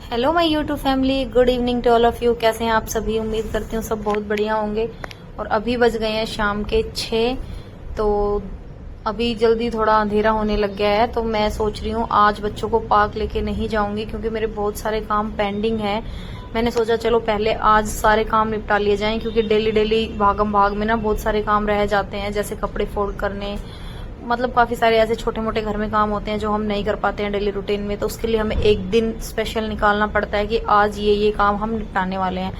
Hello my YouTube family, good evening to all of you. कैसे हैं आप सभी? उम्मीद करती हूँ सब बहुत बढ़िया होंगे। और अभी बज गए हैं शाम के 6। तो अभी जल्दी थोड़ा अंधेरा होने लग गया है, तो मैं सोच रही हूँ आज बच्चों को पार्क लेके नहीं जाऊंगी क्योंकि मेरे बहुत सारे काम पेंडिंग हैं। मैंने सोचा चलो पहले आज सारे काम निपटा लिए जाएं, क्योंकि डेली डेली भागम भाग में ना बहुत सारे काम रह जाते हैं, जैसे कपड़े फोल्ड करने, मतलब काफी सारे ऐसे छोटे मोटे घर में काम होते हैं जो हम नहीं कर पाते हैं डेली रूटीन में। तो उसके लिए हमें एक दिन स्पेशल निकालना पड़ता है कि आज ये काम हम निपटाने वाले हैं।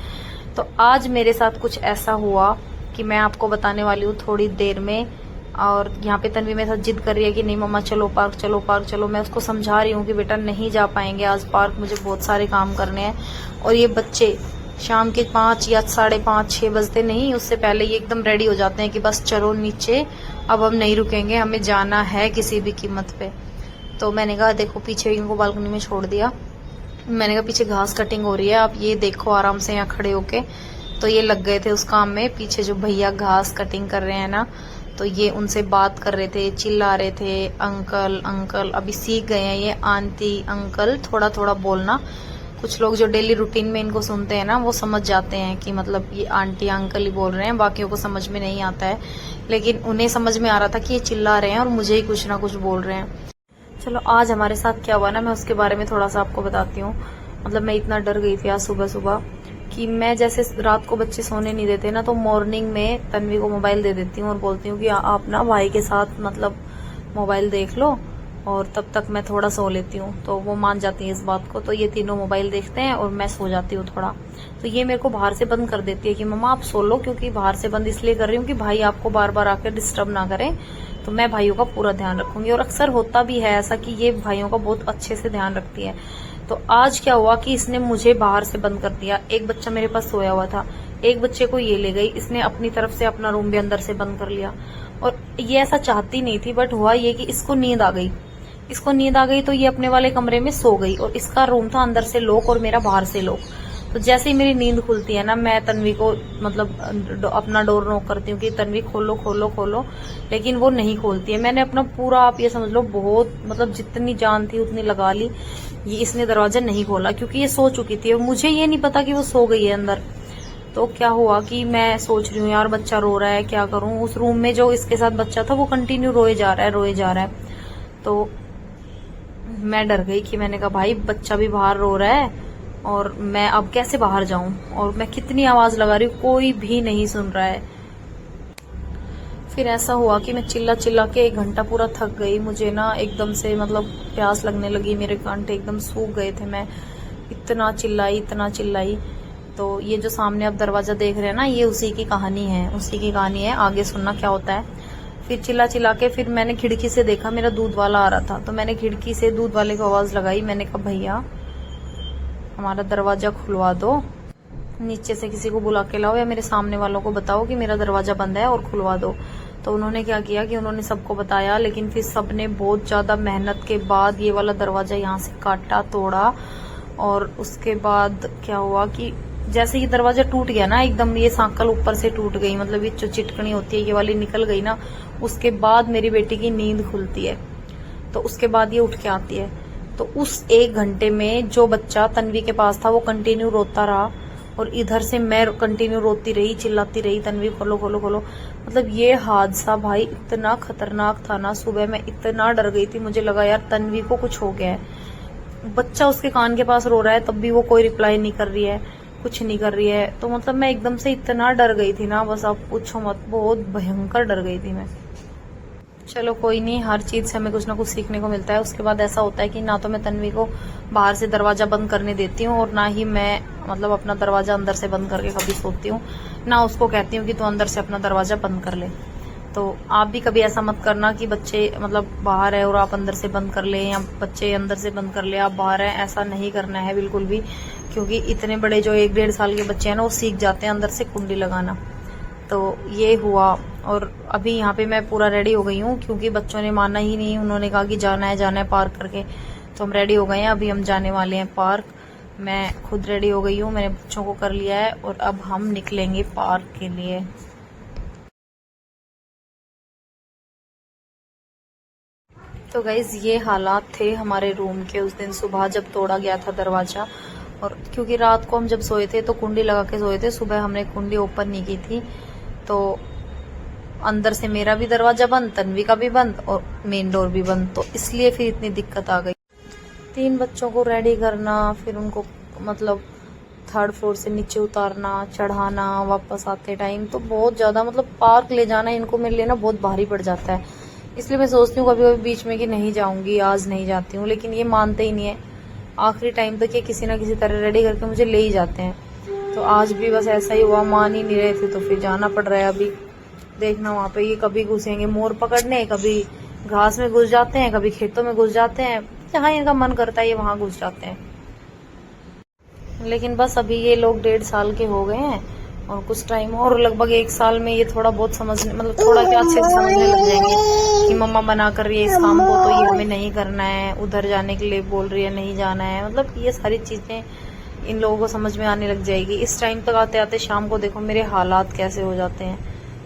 तो आज मेरे साथ कुछ ऐसा हुआ कि मैं आपको बताने वाली हूँ थोड़ी देर में। और यहाँ पे तन्वी मेरे साथ जिद कर रही है कि नहीं मम्मा चलो पार्क चलो पार्क चलो। मैं उसको समझा रही हूँ कि बेटा नहीं जा पाएंगे आज पार्क, मुझे बहुत सारे काम करने हैं। और ये बच्चे शाम के 5 या 5:30 6 बजते नहीं, उससे पहले ये एकदम रेडी हो जाते हैं कि बस चलो नीचे, अब हम नहीं रुकेंगे, हमें जाना है किसी भी कीमत पे। तो मैंने कहा देखो, पीछे इनको बालकनी में छोड़ दिया। मैंने कहा पीछे घास कटिंग हो रही है, आप ये देखो आराम से यहाँ खड़े होके। तो ये लग गए थे उस काम में। पीछे जो भैया घास कटिंग कर रहे हैं ना, तो ये उनसे बात कर रहे थे, चिल्ला रहे थे अंकल अंकल। अभी सीख गए हैं ये आंटी अंकल थोड़ा थोड़ा बोलना। कुछ लोग जो डेली रूटीन में इनको सुनते हैं ना, वो समझ जाते हैं कि मतलब ये आंटी अंकल ही बोल रहे हैं, बाकियों को समझ में नहीं आता है। लेकिन उन्हें समझ में आ रहा था कि ये चिल्ला रहे हैं और मुझे ही कुछ ना कुछ बोल रहे हैं। चलो आज हमारे साथ क्या हुआ ना, मैं उसके बारे में थोड़ा सा आपको बताती हूँ। मतलब मैं इतना डर गई थी आज सुबह सुबह कि मैं जैसे रात को बच्चे सोने नहीं देते ना, तो मॉर्निंग में तन्वी को मोबाइल दे देती हूँ और बोलती हूँ कि आप ना भाई के साथ मतलब मोबाइल देख लो और तब तक मैं थोड़ा सो लेती हूँ। तो वो मान जाती है इस बात को। तो ये तीनों मोबाइल देखते हैं और मैं सो जाती हूँ थोड़ा। तो ये मेरे को बाहर से बंद कर देती है कि मम्मा आप सो लो, क्योंकि बाहर से बंद इसलिए कर रही हूँ कि भाई आपको बार बार आकर डिस्टर्ब ना करें। तो मैं भाइयों का पूरा ध्यान रखूंगी, और अक्सर होता भी है ऐसा कि ये भाइयों का बहुत अच्छे से ध्यान रखती है। तो आज क्या हुआ कि इसने मुझे बाहर से बंद कर दिया। एक बच्चा मेरे पास सोया हुआ था, एक बच्चे को ये ले गई, इसने अपनी तरफ से अपना रूम भी अंदर से बंद कर लिया। और ये ऐसा चाहती नहीं थी, बट हुआ ये कि इसको नींद आ गई। इसको नींद आ गई तो ये अपने वाले कमरे में सो गई, और इसका रूम था अंदर से लॉक और मेरा बाहर से लॉक। तो जैसे ही मेरी नींद खुलती है ना, मैं तन्वी को मतलब अपना डोर नॉक करती हूँ कि तन्वी खोलो खोलो खोलो, लेकिन वो नहीं खोलती है। मैंने अपना पूरा, आप ये समझ लो, बहुत मतलब जितनी जान थी उतनी लगा ली, ये इसने दरवाजा नहीं खोला क्योंकि ये सो चुकी थी। और मुझे ये नहीं पता कि वो सो गई है अंदर। तो क्या हुआ कि मैं सोच रही हूँ यार बच्चा रो रहा है, क्या करूं। उस रूम में जो इसके साथ बच्चा था वो कंटिन्यू रोए जा रहा है रोए जा रहा है। तो मैं डर गई कि मैंने कहा भाई बच्चा भी बाहर रो रहा है और मैं अब कैसे बाहर जाऊं, और मैं कितनी आवाज लगा रही हूँ, कोई भी नहीं सुन रहा है। फिर ऐसा हुआ कि मैं चिल्ला चिल्ला के 1 घंटा पूरा थक गई। मुझे ना एकदम से मतलब प्यास लगने लगी, मेरे कांटे एकदम सूख गए थे। मैं इतना चिल्लाई इतना चिल्लाई। तो ये जो सामने आप दरवाजा देख रहे हैं ना, ये उसी की कहानी है, उसी की कहानी है। आगे सुनना क्या होता है। फिर चिल्ला चिल्ला के फिर मैंने खिड़की से देखा, मेरा दूध वाला आ रहा था। तो मैंने खिड़की से दूध वाले को आवाज लगाई, मैंने कहा भैया हमारा दरवाजा खुलवा दो, नीचे से किसी को बुला के लाओ या मेरे सामने वालों को बताओ कि मेरा दरवाजा बंद है और खुलवा दो। तो उन्होंने क्या किया कि उन्होंने सबको बताया, लेकिन फिर सबने बहुत ज्यादा मेहनत के बाद ये वाला दरवाजा यहाँ से काटा तोड़ा। और उसके बाद क्या हुआ कि जैसे ये दरवाजा टूट गया ना, एकदम ये सांकल ऊपर से टूट गई, मतलब ये जो चिटकनी होती है ये वाली निकल गई ना, उसके बाद मेरी बेटी की नींद खुलती है। तो उसके बाद ये उठ के आती है। तो उस 1 घंटे में जो बच्चा तन्वी के पास था वो कंटिन्यू रोता रहा, और इधर से मैं कंटिन्यू रोती रही चिल्लाती रही, तन्वी खोलो खोलो खोलो। मतलब ये हादसा भाई इतना खतरनाक था ना, सुबह मैं इतना डर गई थी, मुझे लगा यार तन्वी को कुछ हो गया है। बच्चा उसके कान के पास रो रहा है तब भी वो कोई रिप्लाई नहीं कर रही है, कुछ नहीं कर रही है। तो मतलब मैं एकदम से इतना डर गई थी ना, बस आप पूछो मत, बहुत भयंकर डर गई थी मैं। चलो कोई नहीं, हर चीज से हमें कुछ ना कुछ सीखने को मिलता है। उसके बाद ऐसा होता है कि ना तो मैं तन्वी को बाहर से दरवाजा बंद करने देती हूँ, और ना ही मैं मतलब अपना दरवाजा अंदर से बंद करके कभी सोती हूँ। ना उसको कहती हूँ कि तू अंदर से अपना दरवाजा बंद कर ले। तो आप भी कभी ऐसा मत करना कि बच्चे मतलब बाहर है और आप अंदर से बंद कर ले, या बच्चे अंदर से बंद कर ले आप बाहर है, ऐसा नहीं करना है बिल्कुल भी। क्योंकि इतने बड़े जो 1-1.5 साल के बच्चे हैं ना, वो सीख जाते हैं अंदर से कुंडी लगाना। तो ये हुआ। और अभी यहाँ पे मैं पूरा रेडी हो गई हूँ, क्योंकि बच्चों ने माना ही नहीं, उन्होंने कहा कि जाना है पार्क करके। तो हम रेडी हो गए हैं, अभी हम जाने वाले हैं पार्क। मैं खुद रेडी हो गई हूँ, मैंने बच्चों को कर लिया है, और अब हम निकलेंगे पार्क के लिए। तो गाइज ये हालात थे हमारे रूम के उस दिन सुबह जब तोड़ा गया था दरवाजा। और क्योंकि रात को हम जब सोए थे तो कुंडी लगा के सोए थे, सुबह हमने कुंडी ओपन नहीं की थी, तो अंदर से मेरा भी दरवाजा बंद, तन्वी का भी बंद और मेन डोर भी बंद, तो इसलिए फिर इतनी दिक्कत आ गई। 3 बच्चों को रेडी करना, फिर उनको मतलब 3rd फ्लोर से नीचे उतारना, चढ़ाना, वापस आते टाइम तो बहुत ज्यादा मतलब पार्क ले जाना इनको मेरे लिए ना बहुत भारी पड़ जाता है। इसलिए मैं सोचती हूँ कभी कभी बीच में कि नहीं जाऊंगी, आज नहीं जाती हूँ, लेकिन ये मानते ही नहीं है। आखिरी टाइम तक ये किसी ना किसी तरह रेडी करके मुझे ले ही जाते हैं। तो आज भी बस ऐसा ही हुआ, मान ही नहीं रहे थे तो फिर जाना पड़ रहा है। अभी देखना वहां पे ये कभी घुसेंगे मोर पकड़ने, कभी घास में घुस जाते हैं, कभी खेतों में घुस जाते हैं, जहाँ इनका मन करता है ये वहां घुस जाते हैं। लेकिन बस अभी ये लोग 1.5 साल के हो गए हैं और कुछ टाइम और लगभग 1 साल में ये थोड़ा बहुत समझने मतलब थोड़ा क्या अच्छे से समझने लग जाएंगे कि मम्मा मना कर रही है इस काम को तो ये हमें नहीं करना है, उधर जाने के लिए बोल रही है नहीं जाना है, मतलब ये सारी चीजें इन लोगों को समझ में आने लग जाएगी। इस टाइम तक आते आते शाम को देखो मेरे हालात कैसे हो जाते हैं,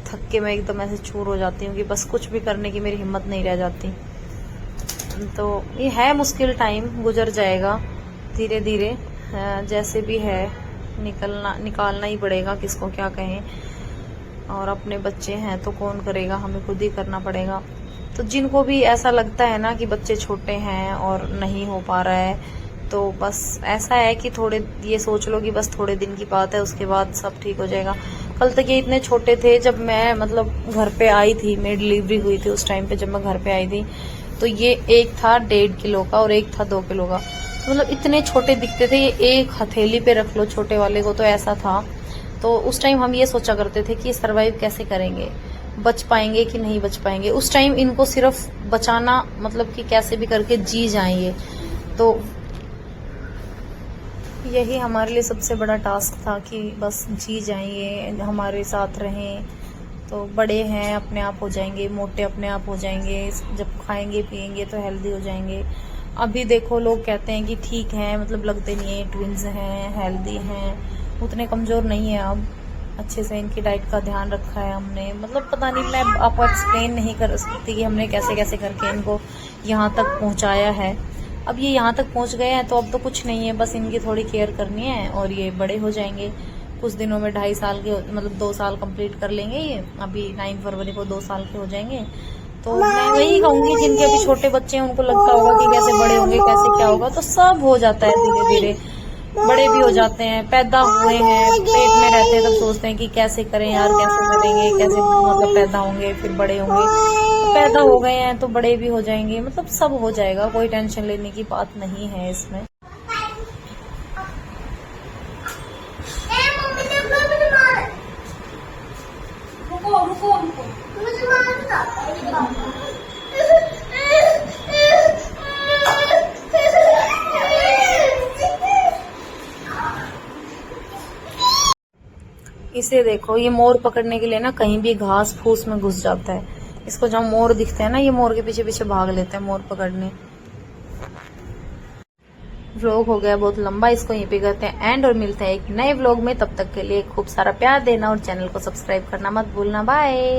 थक के मैं एकदम ऐसे चूर हो जाती हूँ कि बस कुछ भी करने की मेरी हिम्मत नहीं रह जाती। तो ये है मुश्किल टाइम, गुजर जाएगा धीरे धीरे, जैसे भी है निकालना ही पड़ेगा, किसको क्या कहें। और अपने बच्चे हैं तो कौन करेगा, हमें खुद ही करना पड़ेगा। तो जिनको भी ऐसा लगता है ना कि बच्चे छोटे हैं और नहीं हो पा रहा है, तो बस ऐसा है कि थोड़े ये सोच लो कि बस थोड़े दिन की बात है, उसके बाद सब ठीक हो जाएगा। कल तक ये इतने छोटे थे जब मैं मतलब घर पे आई थी, मेरी डिलीवरी हुई थी उस टाइम पे जब मैं घर पे आई थी, तो ये एक था 1.5 किलो का और एक था 2 किलो का, मतलब इतने छोटे दिखते थे। ये एक हथेली पे रख लो छोटे वाले को, तो ऐसा था। तो उस टाइम हम ये सोचा करते थे कि सरवाइव कैसे करेंगे, बच पाएंगे कि नहीं बच पाएंगे। उस टाइम इनको सिर्फ बचाना मतलब कि कैसे भी करके जी जाएंगे, तो यही हमारे लिए सबसे बड़ा टास्क था कि बस जी जाएंगे, हमारे साथ रहें। तो बड़े हैं, अपने आप हो जाएंगे, मोटे अपने आप हो जाएंगे, जब खाएंगे पिएंगे तो हेल्दी हो जाएंगे। अभी देखो लोग कहते हैं कि ठीक है, मतलब लगते नहीं है, ट्विंस हैं, हेल्दी हैं, उतने कमजोर नहीं है, अब अच्छे से इनकी डाइट का ध्यान रखा है हमने। मतलब पता नहीं, मैं आपको एक्सप्लेन नहीं कर सकती कि हमने कैसे कैसे करके इनको यहाँ तक पहुँचाया है। अब ये यहाँ तक पहुँच गए हैं तो अब तो कुछ नहीं है, बस इनकी थोड़ी केयर करनी है और ये बड़े हो जाएंगे। कुछ दिनों में 2.5 साल के मतलब 2 साल कंप्लीट कर लेंगे ये, अभी 9 फरवरी को 2 साल के हो जाएंगे। तो मैं वही कहूंगी जिनके अभी छोटे बच्चे हैं उनको लगता होगा कि कैसे बड़े होंगे, कैसे क्या होगा, तो सब हो जाता है धीरे धीरे, बड़े भी हो जाते हैं। पैदा हुए हैं, पेट में रहते हैं, तब सोचते हैं कि कैसे करें यार, कैसे करेंगे, कैसे मतलब पैदा होंगे फिर बड़े होंगे। तो पैदा हो गए हैं तो बड़े भी हो जाएंगे, मतलब सब हो जाएगा, कोई टेंशन लेने की बात नहीं है इसमें। इसे देखो, ये मोर पकड़ने के लिए ना कहीं भी घास फूस में घुस जाता है। इसको जब मोर दिखते हैं ना, ये मोर के पीछे पीछे भाग लेते हैं मोर पकड़ने। व्लॉग हो गया बहुत लंबा, इसको यहीं पे करते हैं एंड और मिलते हैं एक नए व्लॉग में। तब तक के लिए खूब सारा प्यार देना और चैनल को सब्सक्राइब करना मत भूलना। बाय।